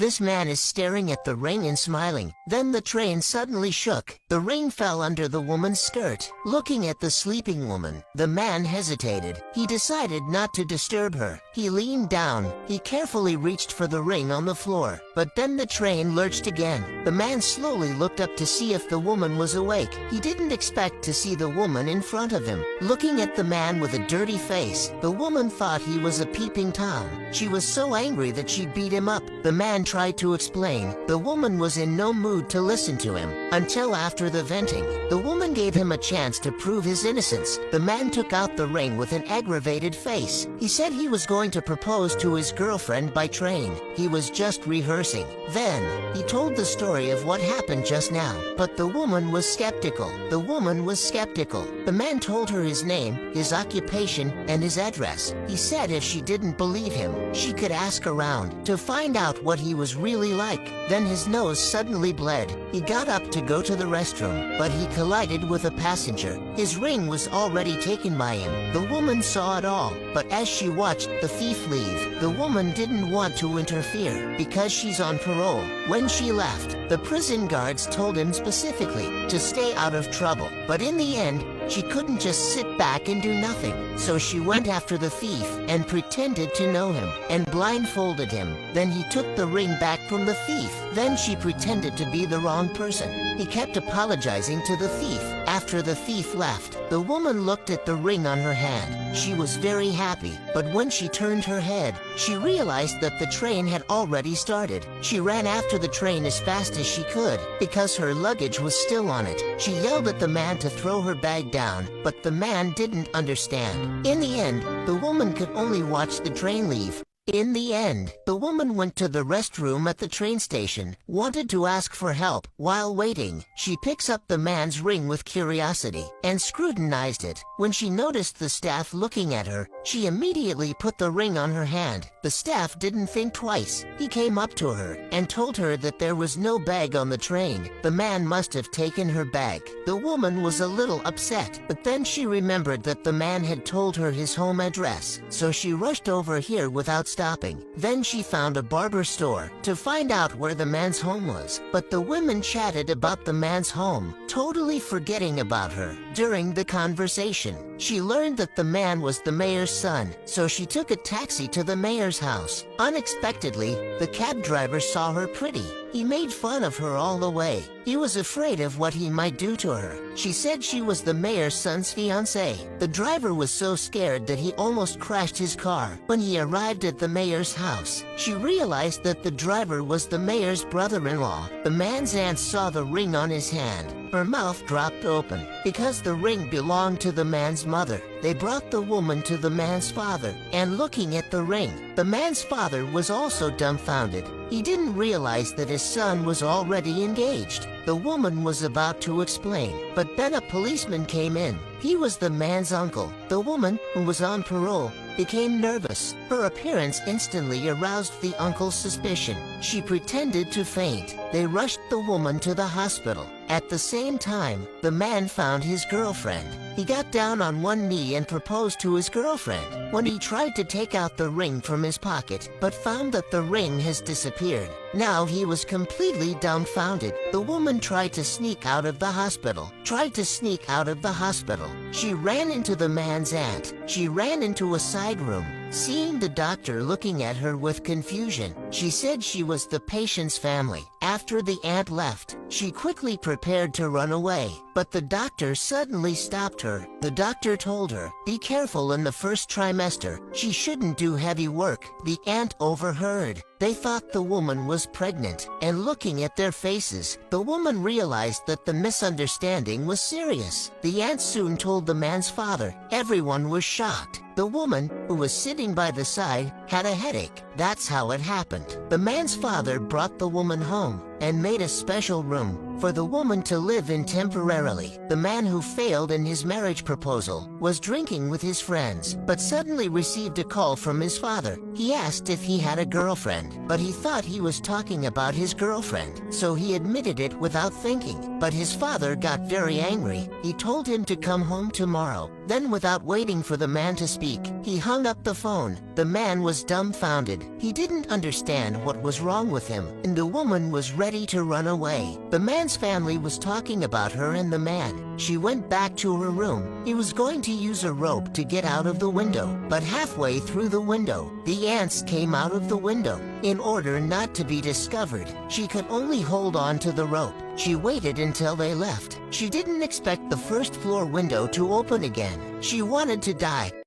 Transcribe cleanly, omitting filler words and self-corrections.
This man is staring at the ring and smiling. Then the train suddenly shook. The ring fell under the woman's skirt. Looking at the sleeping woman, the man hesitated. He decided not to disturb her. He leaned down. He carefully reached for the ring on the floor. But then the train lurched again. The man slowly looked up to see if the woman was awake. He didn't expect to see the woman in front of him. Looking at the man with a dirty face, the woman thought he was a peeping Tom. She was so angry that she beat him up. The man tried to explain. The woman was in no mood to listen to him. Until after the venting, the woman gave him a chance to prove his innocence. The man took out the ring with an aggravated face. He said he was going to propose to his girlfriend by train. He was just rehearsing. Then, he told the story of what happened just now. But the woman was skeptical. The woman was skeptical. The man told her his name, his occupation, and his address. He said if she didn't believe him, she could ask around to find out what he was really like. Then his nose suddenly bled. He got up to go to the restroom, but he collided with a passenger. His ring was already taken by him. The woman saw it all, but as she watched the thief leave, the woman didn't want to interfere because she's on parole. When she left, the prison guards told him specifically to stay out of trouble. But in the end, she couldn't just sit back and do nothing. So she went after the thief and pretended to know him and blindfolded him. Then he took the ring back from the thief. Then she pretended to be the wrong person. He kept apologizing to the thief. After the thief left, the woman looked at the ring on her hand. She was very happy, but when she turned her head, she realized that the train had already started. She ran after the train as fast as she could because her luggage was still on it. She yelled at the man to throw her bag down, but the man didn't understand. In the end, the woman could only watch the train leave. In the end, the woman went to the restroom at the train station, wanted to ask for help. While waiting, she picks up the man's ring with curiosity and scrutinized it. When she noticed the staff looking at her, she immediately put the ring on her hand. The staff didn't think twice. He came up to her and told her that there was no bag on the train. The man must have taken her bag. The woman was a little upset, but then she remembered that the man had told her his home address, so she rushed over here without stopping. Then she found a barber store to find out where the man's home was. But the women chatted about the man's home, totally forgetting about her. During the conversation, she learned that the man was the mayor's son, so she took a taxi to the mayor's house. Unexpectedly, the cab driver saw her pretty. He made fun of her all the way. He was afraid of what he might do to her. She said she was the mayor's son's fiancée. The driver was so scared that he almost crashed his car. When he arrived at the mayor's house, she realized that the driver was the mayor's brother-in-law. The man's aunt saw the ring on his hand. Her mouth dropped open because the ring belonged to the man's mother. They brought the woman to the man's father, and looking at the ring, the man's father was also dumbfounded. He didn't realize that his son was already engaged. The woman was about to explain, but then a policeman came in. He was the man's uncle. The woman, who was on parole, became nervous. Her appearance instantly aroused the uncle's suspicion. She pretended to faint. They rushed the woman to the hospital. At the same time, the man found his girlfriend. He got down on one knee and proposed to his girlfriend. When he tried to take out the ring from his pocket, but found that the ring has disappeared. Now he was completely dumbfounded. The woman tried to sneak out of the hospital. She ran into the man's aunt. She ran into a side room. Seeing the doctor looking at her with confusion, she said she was the patient's family. After the aunt left, she quickly prepared to run away, but the doctor suddenly stopped her. The doctor told her, "Be careful in the first trimester. She shouldn't do heavy work." The aunt overheard. They thought the woman was pregnant, and looking at their faces, the woman realized that the misunderstanding was serious. The aunt soon told the man's father. Everyone was shocked. The woman, who was sitting by the side, had a headache. That's how it happened. The man's father brought the woman home. and made a special room for the woman to live in temporarily. The man who failed in his marriage proposal was drinking with his friends, but suddenly received a call from his father. He asked if he had a girlfriend, but he thought he was talking about his girlfriend, so he admitted it without thinking. But his father got very angry. He told him to come home tomorrow. Then, without waiting for the man to speak, he hung up the phone. The man was dumbfounded. He didn't understand what was wrong with him, and the woman was ready to run away. The man's family was talking about her and the man. She went back to her room. He was going to use a rope to get out of the window, but halfway through the window, the ants came out of the window. In order not to be discovered, she could only hold on to the rope. She waited until they left. She didn't expect the first floor window to open again. She wanted to die.